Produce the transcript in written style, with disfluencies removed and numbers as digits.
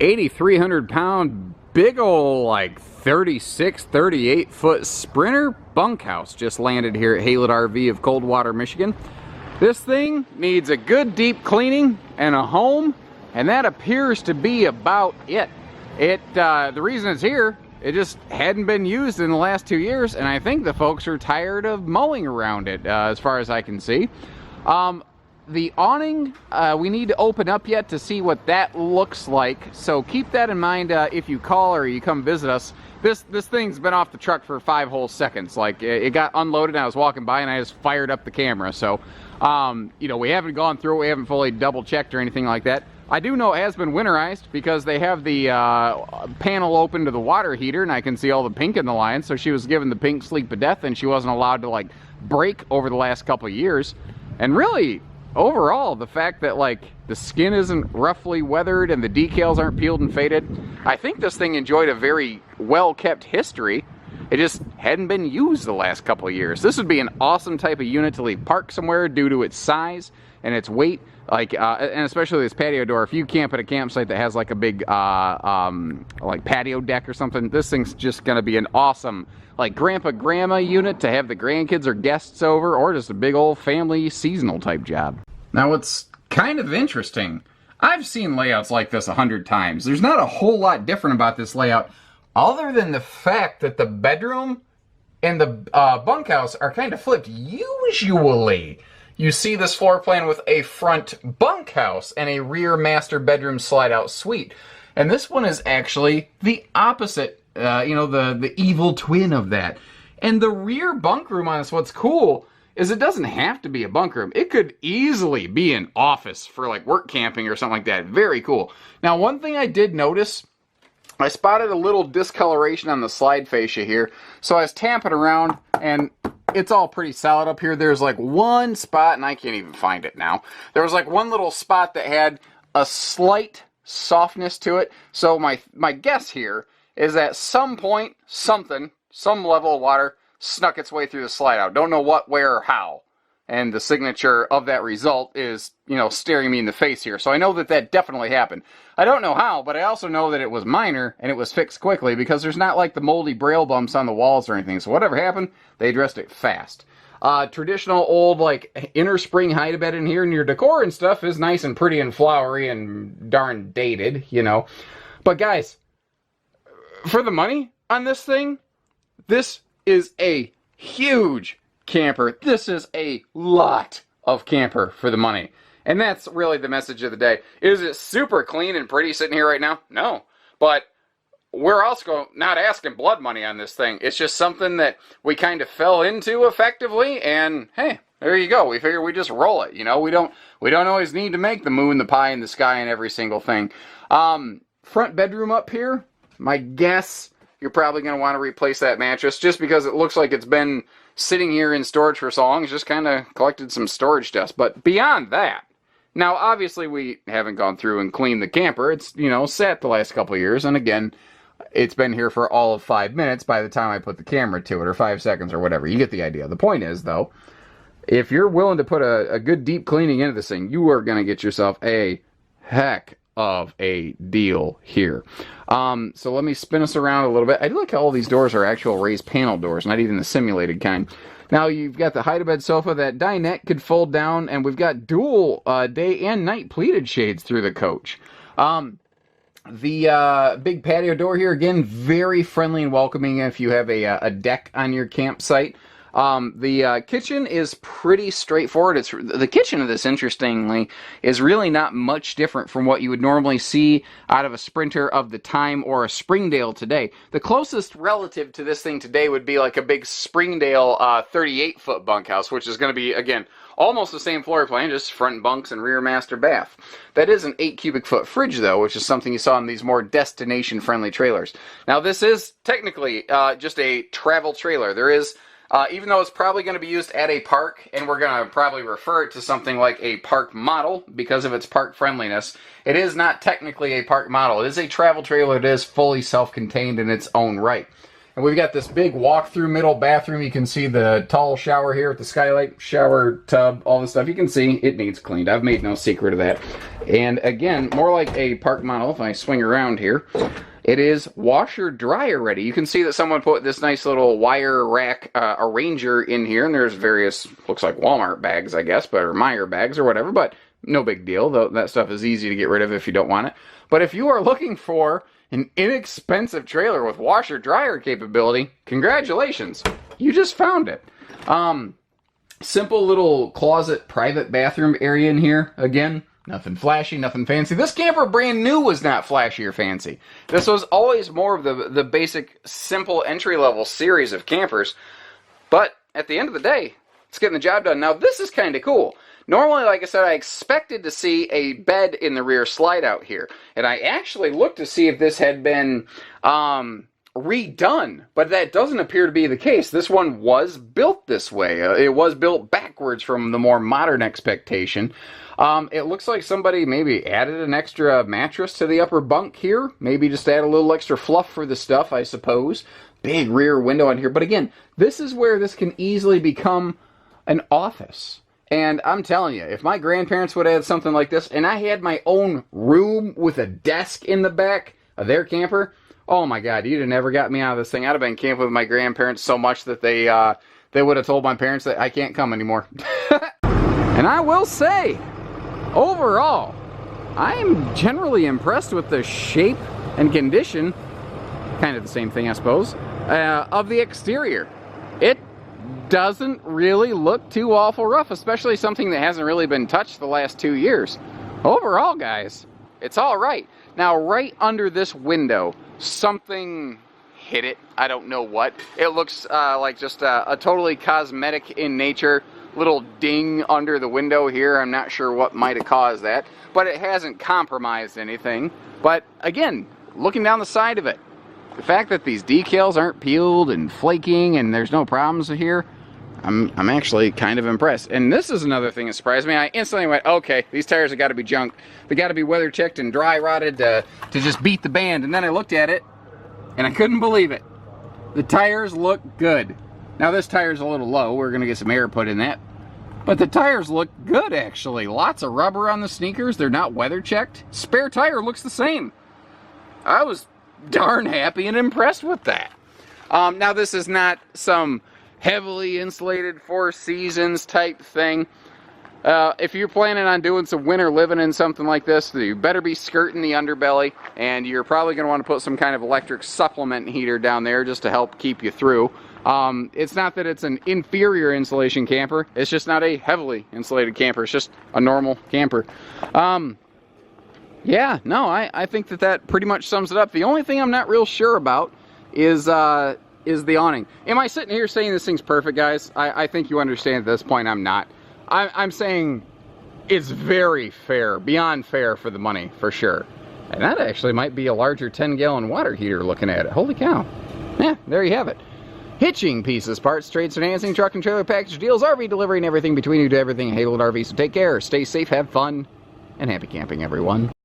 8,300 pound, big ol' like 36, 38 foot Sprinter Bunkhouse just landed here at Haylett RV of Coldwater, Michigan. This thing needs a good deep cleaning and a home, and that appears to be about it. The reason it's here, it just hadn't been used in the last 2 years, and I think the folks are tired of mowing around it, as far as I can see. The awning, we need to open up yet to see what that looks like, so keep that in mind if you call or you come visit us. This thing's been off the truck for 5 whole seconds. Like, it got unloaded and I was walking by and I just fired up the camera. So, you know, we haven't gone through it, we haven't fully double checked or anything like that. I do know it has been winterized because they have the panel open to the water heater, and I can see all the pink in the line. So she was given the pink sleep of death, and she wasn't allowed to, like, break over the last couple of years. And really, overall, the fact that, like, the skin isn't roughly weathered and the decals aren't peeled and faded, I think this thing enjoyed a very well-kept history. It just hadn't been used the last couple of years. This would be an awesome type of unit to leave parked somewhere due to its size and its weight. Like, and especially this patio door. If you camp at a campsite that has like a big, like patio deck or something, this thing's just going to be an awesome, like, grandpa-grandma unit to have the grandkids or guests over, or just a big old family seasonal type job. Now, what's kind of interesting, I've seen layouts like this 100 times. There's not a whole lot different about this layout, other than the fact that the bedroom and the bunkhouse are kind of flipped. Usually, you see this floor plan with a front bunkhouse and a rear master bedroom slide-out suite. And this one is actually the opposite, you know, the evil twin of that. And the rear bunk room on this, what's cool is it doesn't have to be a bunk room. It could easily be an office for, like, work camping or something like that. Very cool. Now, one thing I did notice, I spotted a little discoloration on the slide fascia here. So I was tamping around, and it's all pretty solid up here. There's like one spot, and I can't even find it now. There was like one little spot that had a slight softness to it. So my guess here is that at some point, some level of water snuck its way through the slide out. Don't know what, where, or how. And the signature of that result is, you know, staring me in the face here. So I know that that definitely happened. I don't know how, but I also know that it was minor and it was fixed quickly, because there's not like the moldy braille bumps on the walls or anything. So whatever happened, they addressed it fast. Traditional old, like, inner spring hide-a-bed in here, and your decor and stuff is nice and pretty and flowery and darn dated, you know. But guys, for the money on this thing, this is a huge camper. This is a lot of camper for the money. And that's really the message of the day. Is it super clean and pretty sitting here right now? No. But we're also not asking blood money on this thing. It's just something that we kind of fell into effectively, and hey, there you go. We figure we just roll it. You know, we don't always need to make the moon, the pie, and the sky and every single thing. Front bedroom up here, my guess, you're probably going to want to replace that mattress, just because it looks like it's been sitting here in storage for so long. It's just kind of collected some storage dust. But beyond that, now obviously we haven't gone through and cleaned the camper. It's, you know, sat the last couple of years, and again, it's been here for all of 5 minutes by the time I put the camera to it, or 5 seconds or whatever. You get the idea. The point is, though, if you're willing to put a good deep cleaning into this thing, you are going to get yourself a heck of a deal here. So let me spin us around a little bit. I do like how all these doors are actual raised panel doors, not even the simulated kind. Now you've got the hide-a-bed sofa. That dinette could fold down, and we've got dual day and night pleated shades through the coach. The big patio door here, again, very friendly and welcoming if you have a deck on your campsite. The kitchen is pretty straightforward. The kitchen of this, interestingly, is really not much different from what you would normally see out of a Sprinter of the time or a Springdale today. The closest relative to this thing today would be like a big Springdale 38-foot bunkhouse, which is going to be, again, almost the same floor plan, just front bunks and rear master bath. That is an 8 cubic foot fridge, though, which is something you saw in these more destination-friendly trailers. Now, this is technically just a travel trailer. There is, even though it's probably going to be used at a park, and we're going to probably refer it to something like a park model because of its park friendliness, it is not technically a park model. It is a travel trailer. It is fully self-contained in its own right. And we've got this big walk-through middle bathroom. You can see the tall shower here with the skylight, shower tub, all this stuff. You can see it needs cleaned. I've made no secret of that. And again, more like a park model, if I swing around here, it is washer dryer ready. You can see that someone put this nice little wire rack arranger in here, and there's various, looks like Walmart bags, I guess, but or Meijer bags or whatever, but no big deal, though that stuff is easy to get rid of if you don't want it. But if you are looking for an inexpensive trailer with washer dryer capability, congratulations, you just found it. Simple little closet private bathroom area in here. Again, nothing flashy, nothing fancy. This camper brand new was not flashy or fancy. This was always more of the basic simple entry-level series of campers, but at the end of the day, it's getting the job done. Now this is kind of cool. Normally, like I said, I expected to see a bed in the rear slide out here. And I actually looked to see if this had been redone. But that doesn't appear to be the case. This one was built this way. It was built backwards from the more modern expectation. It looks like somebody maybe added an extra mattress to the upper bunk here. Maybe just add a little extra fluff for the stuff, I suppose. Big rear window on here. But again, this is where this can easily become an office. And I'm telling you, if my grandparents would have had something like this, and I had my own room with a desk in the back of their camper, oh my God, you'd have never got me out of this thing. I'd have been camping with my grandparents so much that they would have told my parents that I can't come anymore. And I will say, overall, I'm generally impressed with the shape and condition, kind of the same thing I suppose, of the exterior. It doesn't really look too awful rough, especially something that hasn't really been touched the last 2 years. Overall, guys, it's all right. Now, right under this window, something hit it. I don't know what. It looks like just a totally cosmetic in nature little ding under the window here. I'm not sure what might have caused that, but it hasn't compromised anything. But again, looking down the side of it, the fact that these decals aren't peeled and flaking and there's no problems here, I'm actually kind of impressed. And this is another thing that surprised me. I instantly went, okay, these tires have got to be junk. They got to be weather checked and dry rotted to just beat the band. And then I looked at it and I couldn't believe it. The tires look good. Now this tire's a little low. We're going to get some air put in that. But the tires look good, actually. Lots of rubber on the sneakers. They're not weather checked. Spare tire looks the same. I was darn happy and impressed with that. Now this is not some heavily insulated Four Seasons type thing. If you're planning on doing some winter living in something like this, you better be skirting the underbelly, and you're probably going to want to put some kind of electric supplement heater down there just to help keep you through. It's not that it's an inferior insulation camper, it's just not a heavily insulated camper, it's just a normal camper. Yeah, no, I think that pretty much sums it up. The only thing I'm not real sure about is the awning. Am I sitting here saying this thing's perfect, guys? I think you understand at this point I'm not. I'm saying it's very fair, beyond fair for the money, for sure. And that actually might be a larger 10-gallon water heater looking at it. Holy cow. Yeah, there you have it. Hitching, pieces, parts, trades, financing, truck and trailer package deals, RV delivery, and everything between you to everything Haylett RV. So take care, stay safe, have fun, and happy camping, everyone.